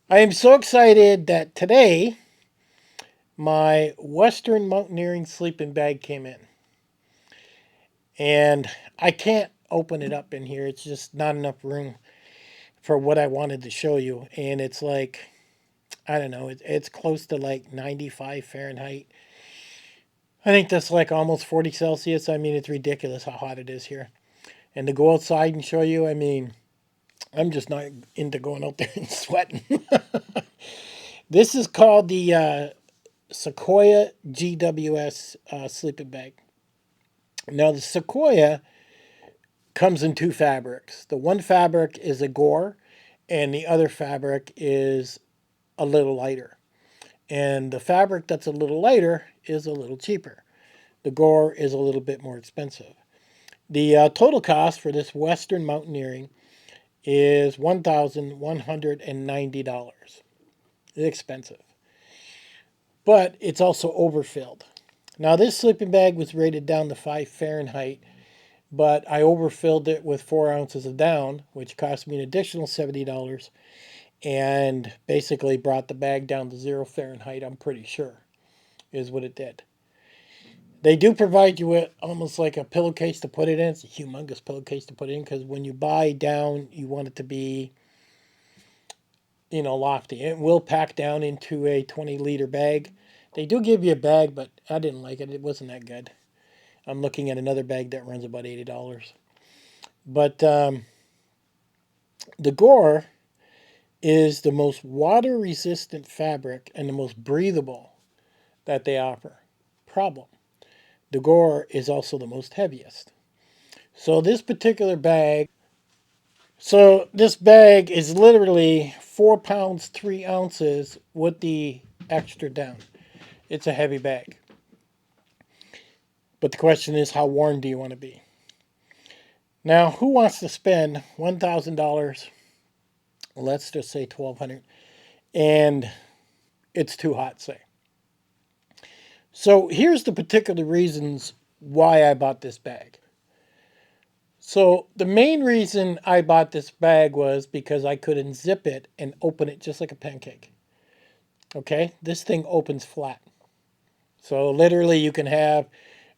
I am so excited that today my Western Mountaineering sleeping bag came in. And I can't open it up in here. It's just not enough room for what I wanted to show you. And it's like, I don't know, it's close to like 95 Fahrenheit. I think that's like almost 40 Celsius. I mean, it's ridiculous how hot it is here. And to go outside and show you, I mean, I'm just not into going out there and sweating. This is called the Sequoia GWS sleeping bag. Now, the Sequoia comes in two fabrics. The one fabric is a gore, and the other fabric is a little lighter. And the fabric that's a little lighter is a little cheaper. The gore is a little bit more expensive. The total cost for this Western Mountaineering is $1,190. It's expensive, but it's also overfilled. Now, this sleeping bag was rated down to 5 Fahrenheit, but I overfilled it with 4 ounces of down, which cost me an additional $70 and basically brought the bag down to 0 Fahrenheit, I'm pretty sure, is what it did. They do provide you with almost like a pillowcase to put it in. It's a humongous pillowcase to put in because when you buy down, you want it to be, lofty. It will pack down into a 20-liter bag. They do give you a bag, but I didn't like it. It wasn't that good. I'm looking at another bag that runs about $80. But the Gore is the most water resistant fabric and the most breathable that they offer. Problem: the Gore is also the most heaviest. So this particular bag, so this bag is literally 4 pounds 3 ounces with the extra down. It's a heavy bag. But the question is, how warm do you want to be? Now, who wants to spend $1,000? Let's just say 1,200, and it's too hot, say. So here's the particular reasons why I bought this bag. So the main reason I bought this bag was because I could unzip it and open it just like a pancake. Okay, this thing opens flat. So literally you can have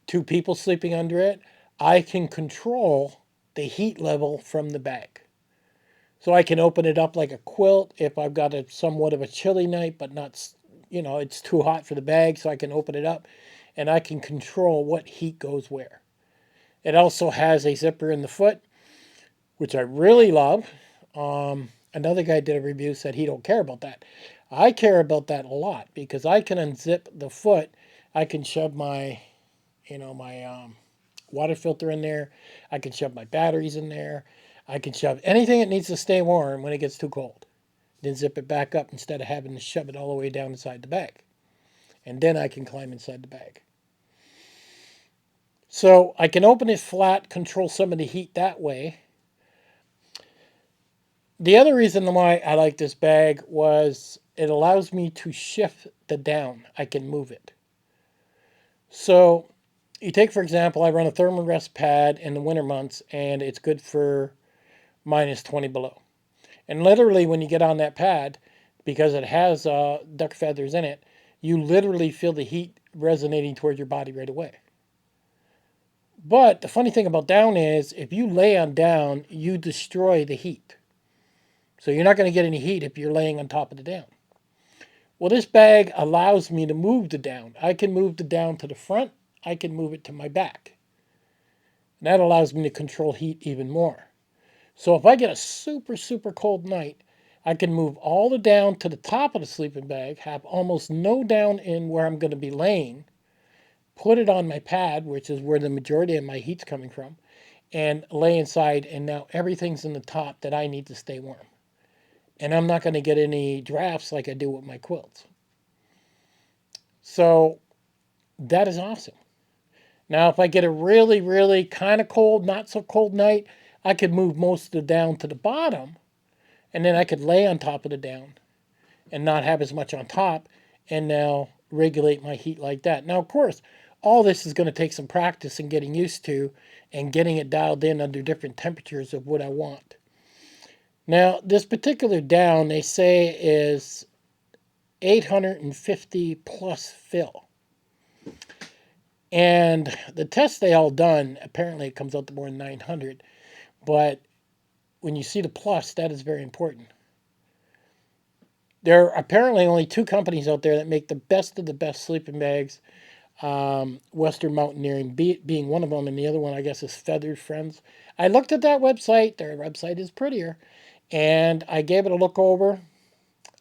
two people sleeping under it. I can control the heat level from the bag. So I can open it up like a quilt if I've got a somewhat of a chilly night, but not, it's too hot for the bag, so I can open it up and I can control what heat goes where. It also has a zipper in the foot, which I really love. Another guy did a review, said he don't care about that. I care about that a lot because I can unzip the foot. I can shove my water filter in there. I can shove my batteries in there. I can shove anything that needs to stay warm when it gets too cold. Then zip it back up instead of having to shove it all the way down inside the bag. And then I can climb inside the bag. So I can open it flat, control some of the heat that way. The other reason why I like this bag was it allows me to shift the down. I can move it. So you take, for example, I run a thermal rest pad in the winter months and it's good for minus 20 below. And literally when you get on that pad, because it has duck feathers in it, you literally feel the heat resonating toward your body right away. But the funny thing about down is if you lay on down, you destroy the heat. So you're not going to get any heat if you're laying on top of the down. Well, this bag allows me to move the down. I can move the down to the front. I can move it to my back. And that allows me to control heat even more. So if I get a super, super cold night, I can move all the down to the top of the sleeping bag, have almost no down in where I'm going to be laying, put it on my pad, which is where the majority of my heat's coming from, and lay inside, and now everything's in the top that I need to stay warm. And I'm not going to get any drafts like I do with my quilts. So that is awesome. Now, if I get a really, really kind of cold, not so cold night, I could move most of the down to the bottom, and then I could lay on top of the down and not have as much on top, and now regulate my heat like that. Now, of course, all this is going to take some practice and getting used to and getting it dialed in under different temperatures of what I want. Now, this particular down, they say, is 850 plus fill. And the tests they all done, apparently it comes out to more than 900. But when you see the plus, that is very important. There are apparently only two companies out there that make the best of the best sleeping bags. Western Mountaineering being one of them, and the other one, I guess, is Feathered Friends. I looked at that website. Their website is prettier. And I gave it a look over.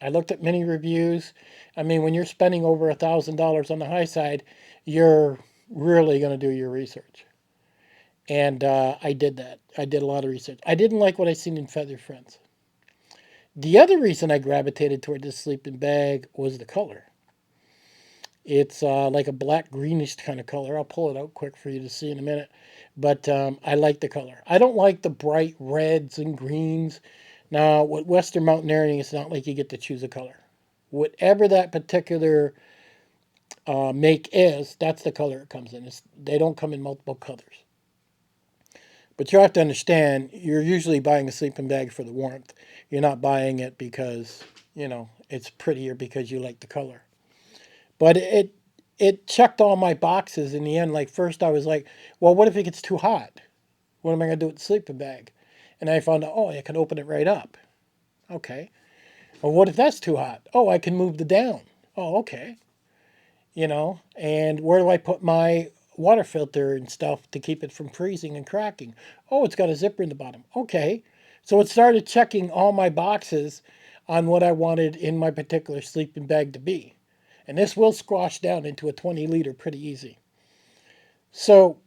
I looked at many reviews. I mean, when you're spending over $1,000 on the high side, you're really going to do your research. And I did that. I did a lot of research. I didn't like what I seen in Feather Friends. The other reason I gravitated toward this sleeping bag was the color. It's like a black greenish kind of color. I'll pull it out quick for you to see in a minute. But I like the color. I don't like the bright reds and greens. Now, with Western Mountaineering, it's not like you get to choose a color. Whatever that particular make is, that's the color it comes in. They don't come in multiple colors. But you have to understand, you're usually buying a sleeping bag for the warmth. You're not buying it because, it's prettier because you like the color. But it checked all my boxes in the end. Like, first I was like, well, what if it gets too hot? What am I going to do with the sleeping bag? And I found out, oh, I can open it right up. Okay. Well, what if that's too hot? Oh, I can move the down. Oh, okay. And where do I put my water filter and stuff to keep it from freezing and cracking? Oh, it's got a zipper in the bottom. Okay. So it started checking all my boxes on what I wanted in my particular sleeping bag to be. And this will squash down into a 20 liter pretty easy. So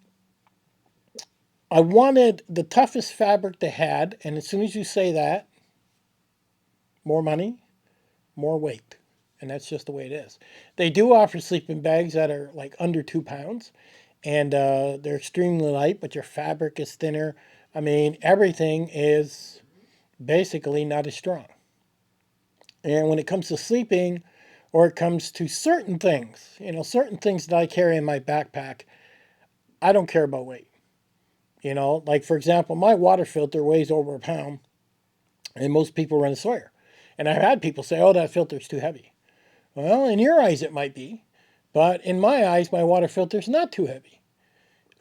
I wanted the toughest fabric they had. And as soon as you say that, more money, more weight. And that's just the way it is. They do offer sleeping bags that are like under 2 pounds. And they're extremely light, but your fabric is thinner. I mean, everything is basically not as strong. And when it comes to sleeping, or it comes to certain things, certain things that I carry in my backpack, I don't care about weight. Like for example, my water filter weighs over a pound, and most people run a Sawyer. And I've had people say, oh, that filter's too heavy. Well, in your eyes, it might be. But in my eyes, my water filter's not too heavy.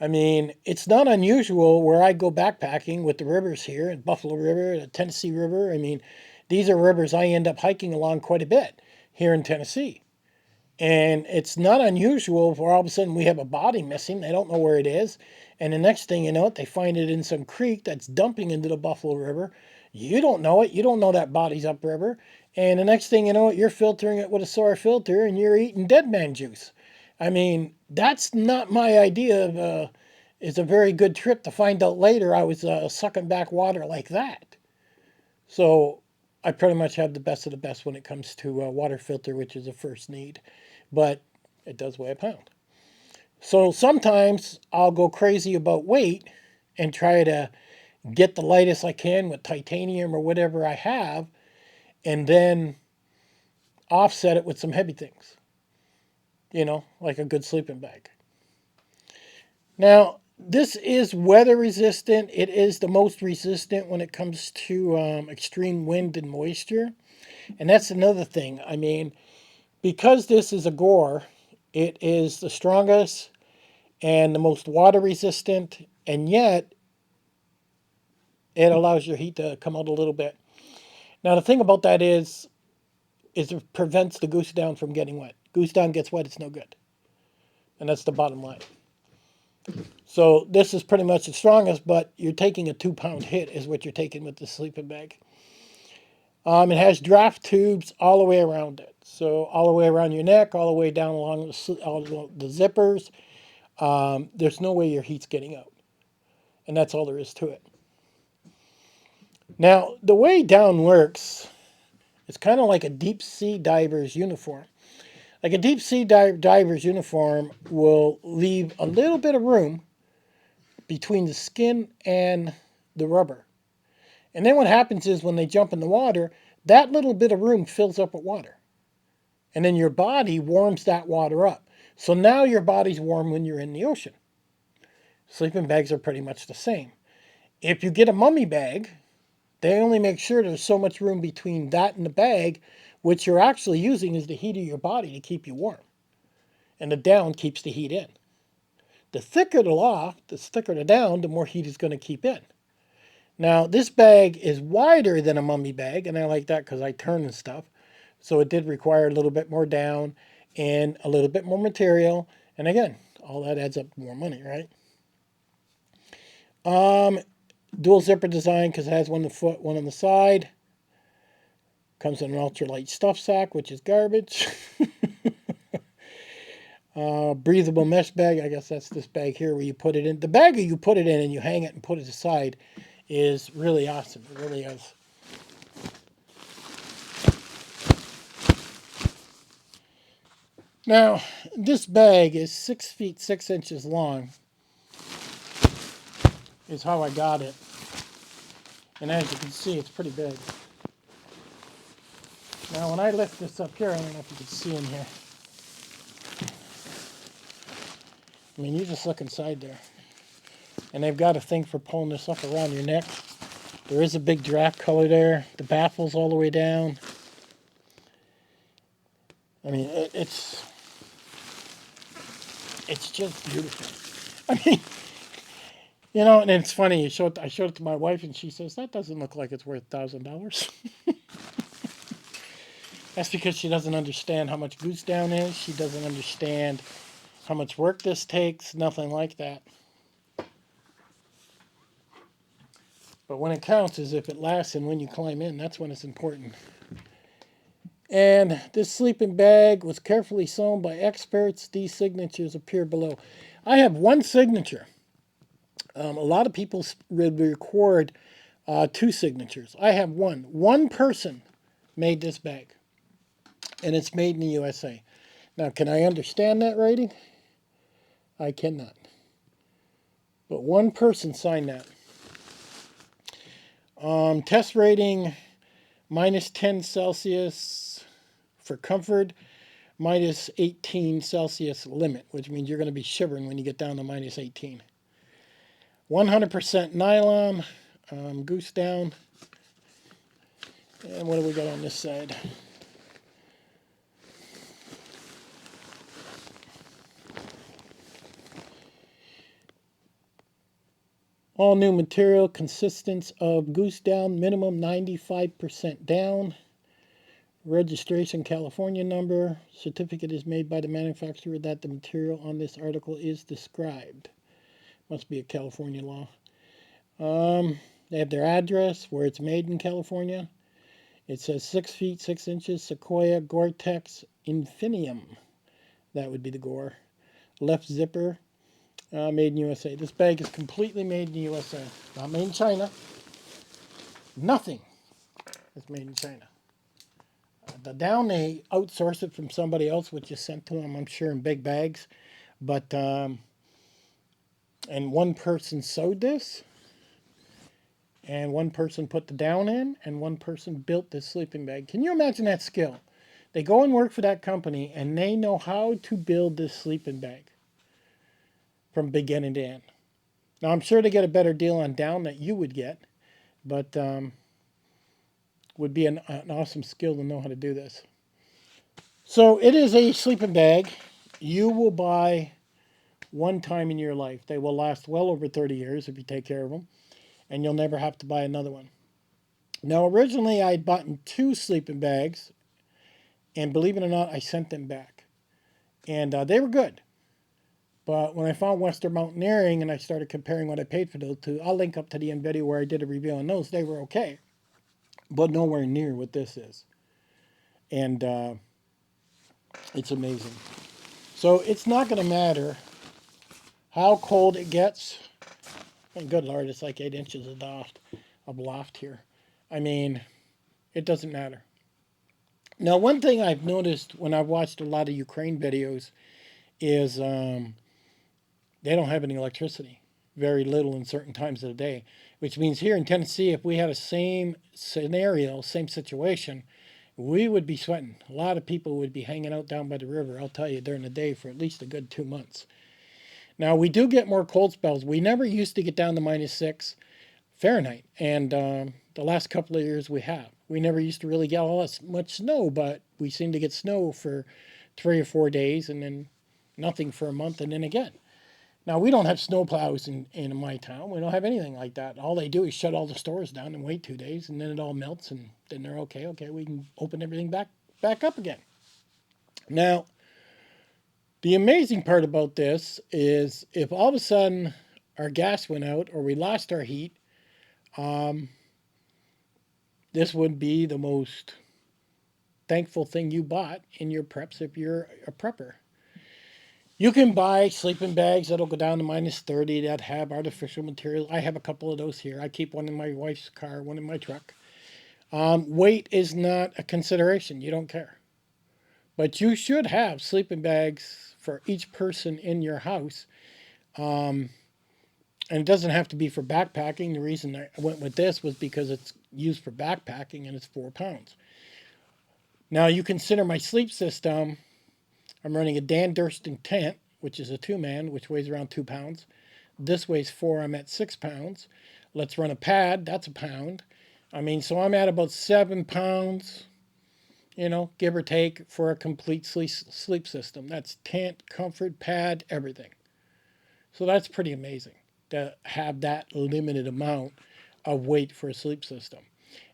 I mean, it's not unusual where I go backpacking with the rivers here, Buffalo River, the Tennessee River. I mean, these are rivers I end up hiking along quite a bit here in Tennessee. And it's not unusual for all of a sudden we have a body missing. They don't know where it is. And the next thing you know it, they find it in some creek that's dumping into the Buffalo River. You don't know it. You don't know that body's upriver. And the next thing you know it, you're filtering it with a Sawyer filter and you're eating dead man juice. I mean, that's not my idea of it's a very good trip to find out later I was sucking back water like that. So I pretty much have the best of the best when it comes to water filter, which is a first need. But it does weigh a pound. So sometimes I'll go crazy about weight and try to get the lightest I can with titanium or whatever I have, and then offset it with some heavy things, like a good sleeping bag. Now, this is weather resistant. It is the most resistant when it comes to extreme wind and moisture. And that's another thing. I mean, because this is a gore, it is the strongest and the most water resistant, and yet it allows your heat to come out a little bit. Now, the thing about that is it prevents the goose down from getting wet. Goose down gets wet, it's no good. And that's the bottom line. So this is pretty much the strongest, but you're taking a 2 pound hit is what you're taking with the sleeping bag. It has draft tubes all the way around it. So all the way around your neck, all the way down along the zippers. There's no way your heat's getting out. And that's all there is to it. Now, the way down works, it's kind of like a deep sea diver's uniform. Like a deep sea diver's uniform will leave a little bit of room between the skin and the rubber. And then what happens is when they jump in the water, that little bit of room fills up with water. And then your body warms that water up. So now your body's warm when you're in the ocean. Sleeping bags are pretty much the same. If you get a mummy bag, They only make sure there's so much room between that and the bag, which you're actually using is the heat of your body to keep you warm. And the down keeps the heat in. The thicker the loft, the thicker the down, the more heat is going to keep in. Now, this bag is wider than a mummy bag, and I like that because I turn and stuff. So it did require a little bit more down and a little bit more material. And again, all that adds up to more money, right? Dual zipper design because it has one on the foot, one on the side. Comes in an ultralight stuff sack, which is garbage. Breathable mesh bag. I guess that's this bag here where you put it in. The bag you put it in and you hang it and put it aside is really awesome. It really is. Now, this bag is 6 feet 6 inches long, is how I got it. And as you can see, it's pretty big. Now, when I lift this up here, I don't know if you can see in here. I mean, you just look inside there. And they've got a thing for pulling this up around your neck. There is a big draft color there. The baffle's all the way down. I mean, it's just beautiful. I mean, you know, and it's funny. I showed it to my wife, and she says, that doesn't look like it's worth $1,000. That's because she doesn't understand how much goose down is. She doesn't understand how much work this takes. Nothing like that. But when it counts is if it lasts and when you climb in. That's when it's important. And this sleeping bag was carefully sewn by experts. These signatures appear below. I have one signature. A lot of people record 2 signatures. I have one. One person made this bag. And it's made in the USA. Now, can I understand that rating? I cannot. But one person signed that. Test rating, minus 10 Celsius for comfort, minus 18 Celsius limit, which means you're going to be shivering when you get down to minus 18. 100% nylon, goose down. And what do we got on this side? All new material, consistence of goose down, minimum 95% down. Registration California number. Certificate is made by the manufacturer that the material on this article is described. Must be a California law. They have their address, where it's made in California. It says 6 feet 6 inches, Sequoia Gore-Tex Infinium. That would be the gore. Left zipper. Made in USA. This bag is completely made in the USA. Not made in China. Nothing is made in China. The down, they outsource it from somebody else, which is sent to them, I'm sure, in big bags. But, and one person sewed this, and one person put the down in, and one person built this sleeping bag. Can you imagine that skill? They go and work for that company, and they know how to build this sleeping bag from beginning to end. Now, I'm sure they get a better deal on down that you would get, but would be an awesome skill to know how to do this. So it is a sleeping bag you will buy one time in your life. They will last well over 30 years if you take care of them, and you'll never have to buy another one. Now, originally I had bought 2 sleeping bags, and believe it or not, I sent them back. And they were good. But when I found Western Mountaineering and I started comparing what I paid for those 2, I'll link up to the end video where I did a review on those. They were okay, but nowhere near what this is. And it's amazing. So it's not going to matter how cold it gets. And good Lord, it's like 8 inches of loft here. I mean, it doesn't matter. Now, one thing I've noticed when I've watched a lot of Ukraine videos is they don't have any electricity, very little in certain times of the day, which means here in Tennessee, if we had a same scenario, same situation, we would be sweating. A lot of people would be hanging out down by the river, I'll tell you, during the day for at least a good 2 months. Now, we do get more cold spells. We never used to get down to minus 6 Fahrenheit. And the last couple of years we have. We never used to really get all that much snow, but we seem to get snow for 3 or 4 days and then nothing for a month and then again. Now, we don't have snow plows in my town. We don't have anything like that. All they do is shut all the stores down and wait 2 days, and then it all melts, and then they're okay. Okay, we can open everything back up again. Now, the amazing part about this is if all of a sudden our gas went out or we lost our heat, um, this would be the most thankful thing you bought in your preps if you're a prepper. You can buy sleeping bags that'll go down to -30 that have artificial materials. I have a couple of those here. I keep one in my wife's car, one in my truck. Weight is not a consideration. You don't care. But you should have sleeping bags for each person in your house. And it doesn't have to be for backpacking. The reason I went with this was because it's used for backpacking and it's 4 pounds. Now you consider my sleep system. I'm running a Dan Durston tent, which is a 2-man, which weighs around 2 pounds. This weighs 4, I'm at 6 pounds. Let's run a pad, that's a pound. I mean, so I'm at about 7 pounds, give or take, for a complete sleep system. That's tent, comfort, pad, everything. So that's pretty amazing to have that limited amount of weight for a sleep system.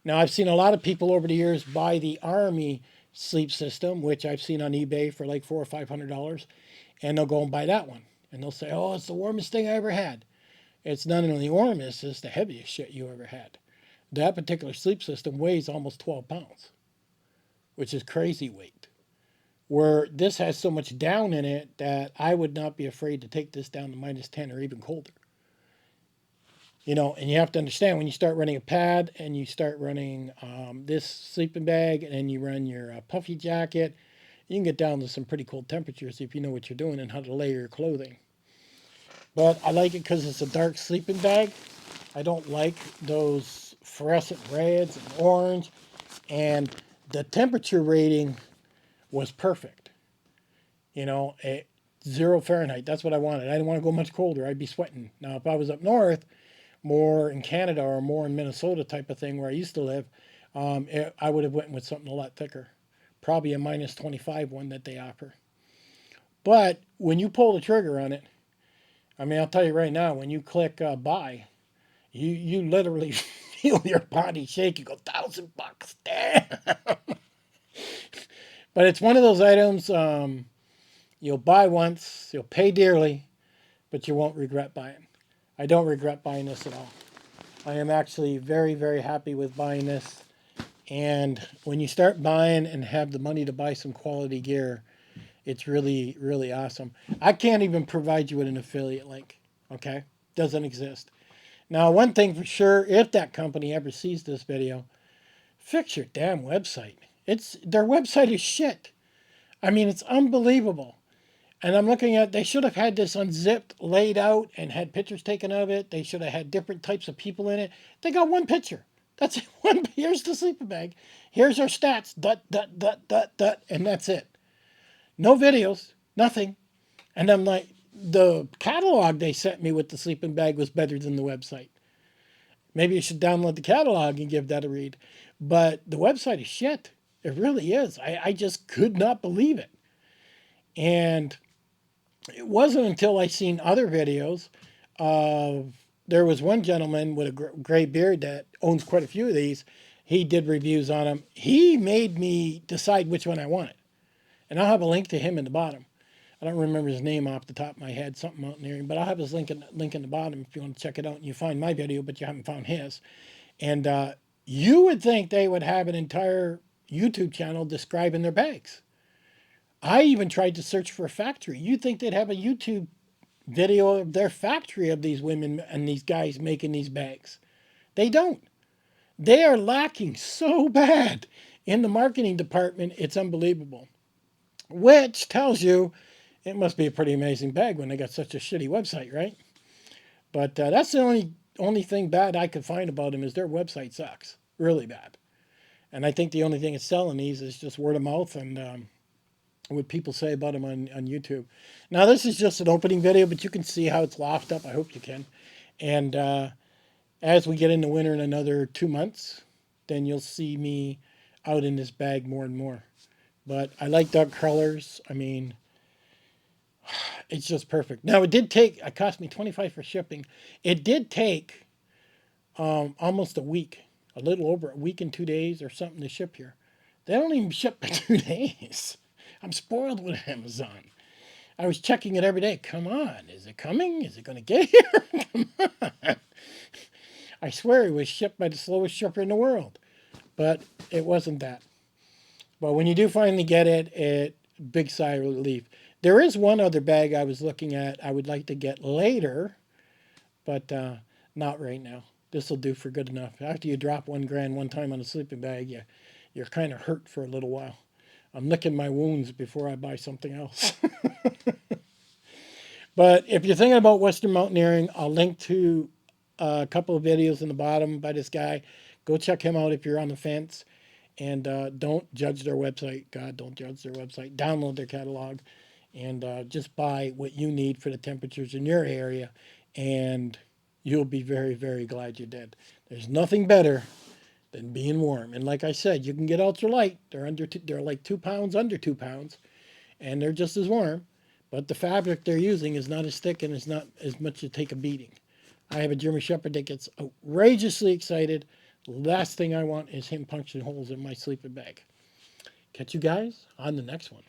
Now, I've seen a lot of people over the years buy the Army sleep system, which I've seen on eBay for like $400 or $500, and they'll go and buy that one. And they'll say, oh, it's the warmest thing I ever had. It's not only warmest, it's the heaviest shit you ever had. That particular sleep system weighs almost 12 pounds, which is crazy weight. Where this has so much down in it that I would not be afraid to take this down to -10 or even colder. And you have to understand when you start running a pad and you start running this sleeping bag and then you run your puffy jacket, you can get down to some pretty cold temperatures if you know what you're doing and how to layer your clothing. But I like it because it's a dark sleeping bag. I don't like those fluorescent reds and orange. And the temperature rating was perfect. 0 Fahrenheit. That's what I wanted. I didn't want to go much colder. I'd be sweating. Now, if I was up north, more in Canada or more in Minnesota type of thing where I used to live, I would have went with something a lot thicker. Probably a -25 one that they offer. But when you pull the trigger on it, I mean, I'll tell you right now, when you click buy, you literally feel your body shake. You go, $1,000, damn. But it's one of those items you'll buy once, you'll pay dearly, but you won't regret buying. I don't regret buying this at all. I am actually very, very happy with buying this. And when you start buying and have the money to buy some quality gear, it's really, really awesome. I can't even provide you with an affiliate link. Okay? Doesn't exist. Now, one thing for sure, if that company ever sees this video, fix your damn website. Their website is shit. I mean, it's unbelievable. And I'm looking at, they should have had this unzipped, laid out, and had pictures taken of it. They should have had different types of people in it. They got one picture. That's it. Here's the sleeping bag. Here's our stats. Dot, dot, dot, dot, dot. And that's it. No videos. Nothing. And I'm like, the catalog they sent me with the sleeping bag was better than the website. Maybe you should download the catalog and give that a read. But the website is shit. It really is. I just could not believe it. And it wasn't until I seen other videos of, there was one gentleman with a gray beard that owns quite a few of these. He did reviews on them. He made me decide which one I wanted. And I'll have a link to him in the bottom. I don't remember his name off the top of my head, something Mountaineering, but I'll have his link in the bottom if you want to check it out and you find my video, but you haven't found his. And you would think they would have an entire YouTube channel describing their bags. I even tried to search for a factory. You'd think they'd have a YouTube video of their factory of these women and these guys making these bags. They don't. They are lacking so bad in the marketing department, it's unbelievable. Which tells you it must be a pretty amazing bag when they got such a shitty website, right? But that's the only thing bad I could find about them is their website sucks. Really bad. And I think the only thing it's selling these is just word of mouth and what people say about them on YouTube. Now, this is just an opening video, but you can see how it's lofted up. I hope you can. And As we get into winter in another 2 months, then you'll see me out in this bag more and more. But I like dark colors. I mean, it's just perfect. Now it did take. It cost me 25 for shipping. It did take almost a week, a little over a week and 2 days or something to ship here. They don't even ship for 2 days. I'm spoiled with Amazon. I was checking it every day. Come on, is it coming? Is it going to get here? Come on. I swear it was shipped by the slowest shipper in the world, but it wasn't that. But when you do finally get it, big sigh of relief. There is one other bag I was looking at. I would like to get later, but not right now. This will do for good enough. After you drop 1 grand one time on a sleeping bag, you're kind of hurt for a little while. I'm licking my wounds before I buy something else. But if you're thinking about Western mountaineering, I'll link to a couple of videos in the bottom by this guy. Go check him out if you're on the fence. And don't judge their website. God, don't judge their website. Download their catalog and just buy what you need for the temperatures in your area. And you'll be very, very glad you did. There's nothing better than being warm. And like I said, you can get ultralight. They're like 2 pounds, under 2 pounds, and they're just as warm. But the fabric they're using is not as thick and it's not as much to take a beating. I have a German Shepherd that gets outrageously excited. Last thing I want is him punching holes in my sleeping bag. Catch you guys on the next one.